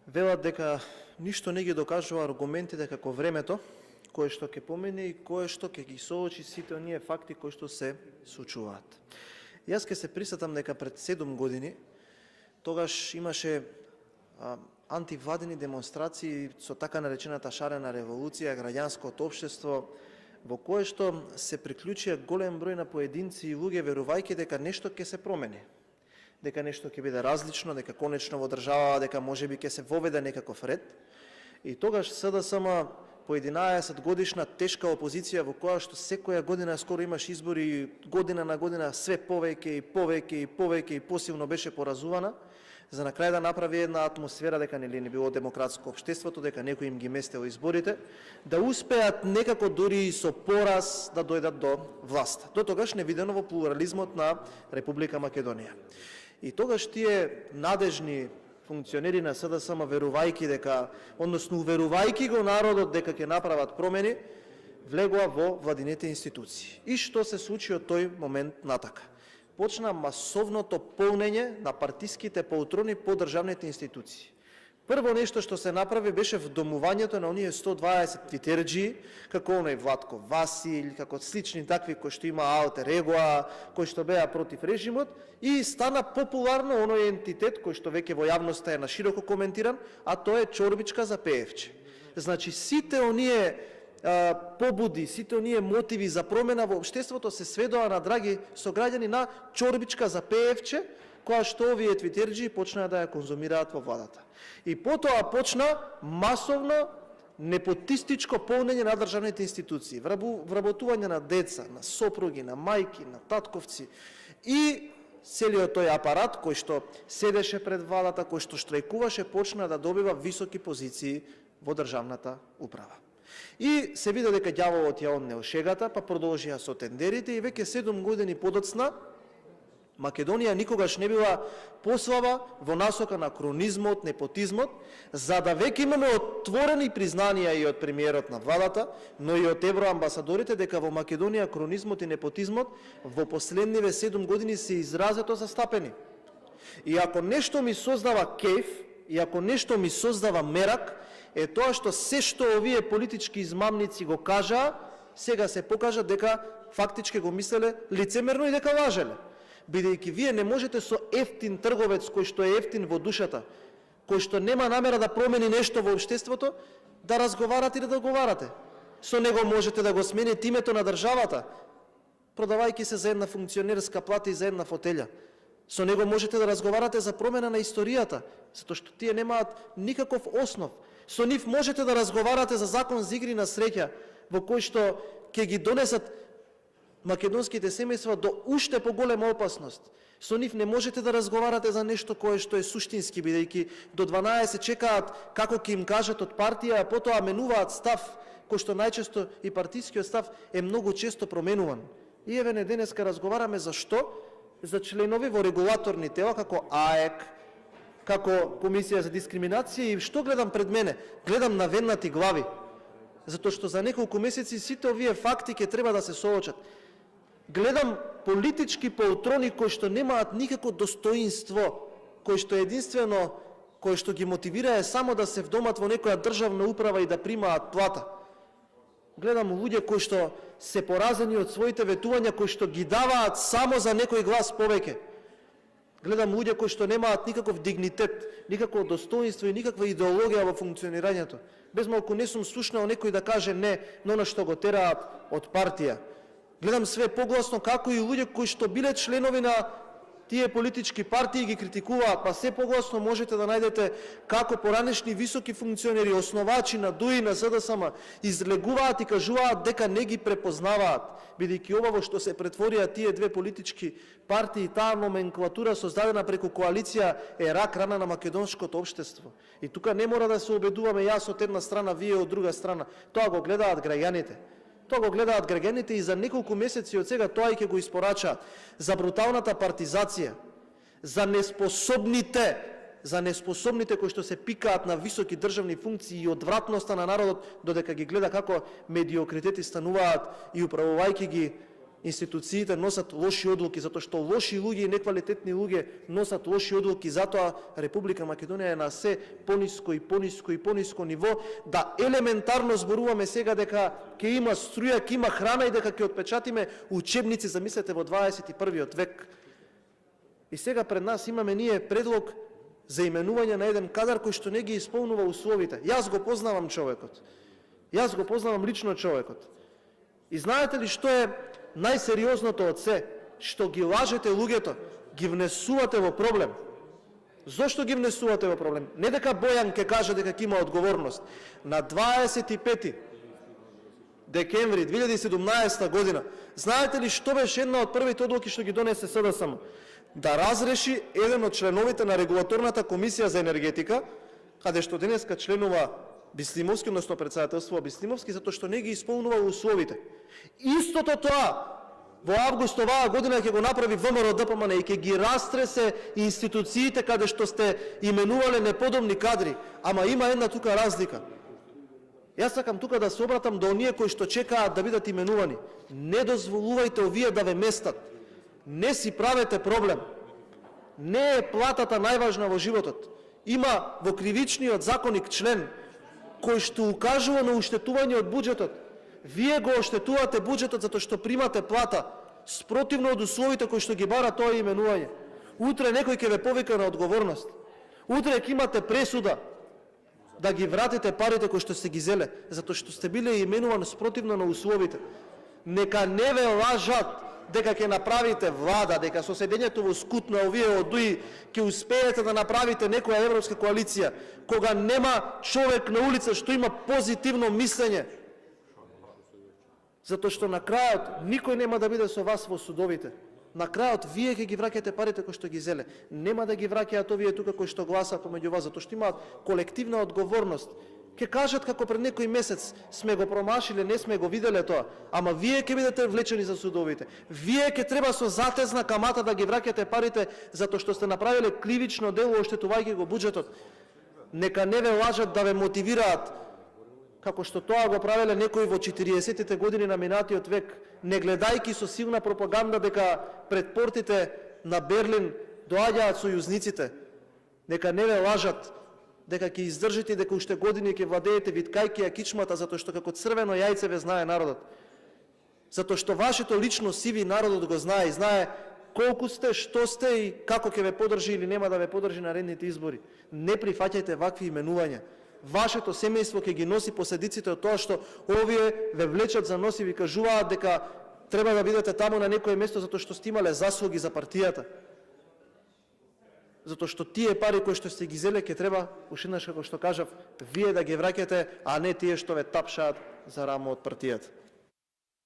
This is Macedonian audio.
велат дека ништо не ги докажува аргументите како времето, кое што ќе помине и кое што ќе ги соочи сите оние факти кои што се случуваат. Јас ќе се присетам дека пред 7 години, тогаш имаше антивладини демонстрации со така наречената шарена револуција, граѓанското општество, во кое што се приклучија голем број на поединци и луѓе верувајќи дека нешто ќе се промени, дека нешто ќе биде различно, дека конечно во држава, дека можеби ќе се воведе некаков ред. И тогаш СДСМ по 11 годишна тешка опозиција во која што секоја година скоро имаш избори и година на година све повеќе и повеќе и повеќе и посилно беше поразувана, за на крај да направи една атмосфера дека не било демократско општеството, дека некој им ги местел изборите, да успеат некако дури и со пораз да дојдат до власта. До тогаш невидено во плурализмот на Република Македонија. И тогаш тие надежни функционери на СДСМ, верувајќи дека, односно уверувајќи го народот дека ќе направат промени, влегоа во владините институции. И што се случи од тој момент натака? Почна масовното полнење на партиските полтрони по државните институции. Прво нешто што се направи беше вдомувањето на оние 120 твитерџи, како оној Владко Василј, како слични такви кои што има алтер егоа, кои што беа против режимот, и стана популарно оној ентитет кој што веќе во јавноста е нашироко коментиран, а тоа е чорбичка за пеевче. Значи сите оние побуди, сите оние мотиви за промена во општеството се сведоа на драги сограѓани на чорбичка за пеевче, која што овие твитерџи почнаа да ја конзумираат во владата. И потоа почна масовно непотистичко полнење на државните институции, вработување на деца, на сопруги, на мајки, на татковци и целиот тој апарат кој што седеше пред владата, кој што штрајкуваше, почна да добива високи позиции во државната управа. И се виде дека ѓаволот ја однел шегата, па продолжија со тендерите и веќе 7 години подоцна Македонија никогаш не била послаба во насока на кронизмот, непотизмот, за да веќе имаме отворени признанија и од премиерот на владата, но и од евроамбасадорите дека во Македонија кронизмот и непотизмот во последниве 7 години се изразето застапени. И ако нешто ми создава кеф, и ако нешто ми создава мерак, е тоа што се што овие политички измамници го кажаа, сега се покажа дека фактички го мислеле лицемерно и дека лажеле. Бидејќи вие не можете со ефтин трговец кој што е ефтин во душата, кој што нема намера да промени нешто во општеството, да разговарате и да договарате. Со него можете да го смените името на државата, продавајќи се за една функционерска плата и за една фотелја. Со него можете да разговарате за промена на историјата, затоа што тие немаат никаков основ. Со нив можете да разговарате за закон за игри на среќа, во кој што ќе ги донесат македонските семејства до уште поголема опасност. Со нив не можете да разговарате за нешто кое што е суштински, бидејќи до 12 чекаат како ќе им кажат од партија, а потоа менуваат став, кој што најчесто и партискиот став е многу често променуван. И еве не денеска разговараме за што? За членови во регулаторни тела како АЕК, како Комисија за дискриминација, и што гледам пред мене? Гледам навеннати глави. Затоа што за неколку месеци сите овие факти ќе треба да се соочат. Гледам политички полтрони кои што немаат никако достоинство, кои што единствено, кои што ги мотивира е само да се вдомат во некоја државна управа и да примаат плата. Гледам луѓе кои што се поразени од своите ветувања, кои што ги даваат само за некој глас повеќе. Гледам луѓе кои што немаат никаков дигнитет, никакво достоинство и никаква идеологија во функционирањето. Без малку не сум слушнал некој да каже не на оно што го тераат од партија. Гледам све погласно како и луѓе кои што биле членови на тие политички партии ги критикуваат, па се погласно можете да најдете како поранешни високи функционери, основачи на ДУИ, на СДСМ, излегуваат и кажуваат дека не ги препознаваат, бидејќи ова во што се претворија тие две политички партии, таа номенклатура создадена преку коалиција е рак рана на македонското општество. И тука не мора да се убедуваме јас од една страна, вие од друга страна. Тоа го гледаат граѓаните. Тоа го гледаат граѓаните и за неколку месеци од сега тоа и ќе го испорачаат. За бруталната партизација, за неспособните кои што се пикаат на високи државни функции и одвратноста на народот, додека ги гледа како медиокритети стануваат и управувајќи ги институциите носат лоши одлуки, затоа што лоши луѓе и неквалитетни луѓе носат лоши одлуки, затоа Република Македонија е на се пониско и пониско и пониско ниво, да елементарно зборуваме сега дека ќе има струја, ќе има храна и дека ќе отпечатиме учебници, замислете, во 21. век. И сега пред нас имаме ние предлог за именување на еден кадар кој што не ги исполнува условите. Јас го познавам човекот. Јас го познавам лично човекот. И знаете ли што е најсериозното од се? Што ги лажете луѓето, ги внесувате во проблем. Зошто ги внесувате во проблем? Не дека Бојан ќе каже дека ќе има одговорност. На 25. декември 2017 година, знаете ли што беше една од првите одлуки што ги донесе СДСМ? Да разреши еден од членовите на Регулаторната комисија за енергетика, каде што денеска членува Бислимовски, односно председателство Бислимовски, затоа што не ги исполнува условите. Истото тоа во август оваа година ќе го направи ВМРО ДПМН и ќе ги растресе институциите каде што сте именувале неподобни кадри. Ама има една тука разлика. Јас сакам тука да се обратам до оние кои што чекаат да бидат именувани. Не дозволувајте овие да ве местат. Не си правете проблем. Не е платата најважна во животот. Има во кривичниот законник член кој што укажува на уштетување од буџетот. Вие го оштетувате буџетот затоа што примате плата, спротивно од условите кои што ги бара тоа именување. Утре некој ќе ве повика на одговорност. Утре ќе имате пресуда да ги вратите парите кои што сте ги зеле, затоа што сте биле именувани спротивно на условите. Нека не ве лажат дека ќе направите влада, дека со седењето во скут на овие одуи ќе успеете да направите некоја европска коалиција, кога нема човек на улица што има позитивно мислење. Затоа што на крајот никој нема да биде со вас во судовите. На крајот вие ќе ги враќате парите кои што ги зеле. Нема да ги враќаат овие тука кои што гласаат помеѓу вас, затоа што имаат колективна одговорност. Ќе кажат како пред некој месец сме го промашиле, не сме го виделе тоа, ама вие ќе бидете влечени за судовите. Вие ќе треба со затезна камата да ги враќате парите затоа што сте направиле кривично дело оштетувајќи го буџетот. Нека не ве лажат да ве мотивираат како што тоа го правеле некои во 40-тите години на минатиот век, не гледајки со силна пропаганда дека пред портите на Берлин доаѓаат сојузниците. Нека не ве лажат дека ќе издржите и дека уште години ќе владеете виткајки ја кичмата, затоа што како црвено јајце ве знае народот. Затоа што вашето лично сиви народот го знае и знае колку сте, што сте и како ќе ве подржи или нема да ве подржи на редните избори. Не прифаќајте вакви именувања. Вашето семејство ќе ги носи последиците од тоа што овие ве влечат за нос и ви кажуваат дека треба да бидете таму на некое место затоа што сте имале заслуги за партијата. Затоа што тие пари кои што сте ги зеле ќе треба, уште еднаш како што кажав, вие да ги враќате, а не тие што ве тапшаат за рамо од партијата.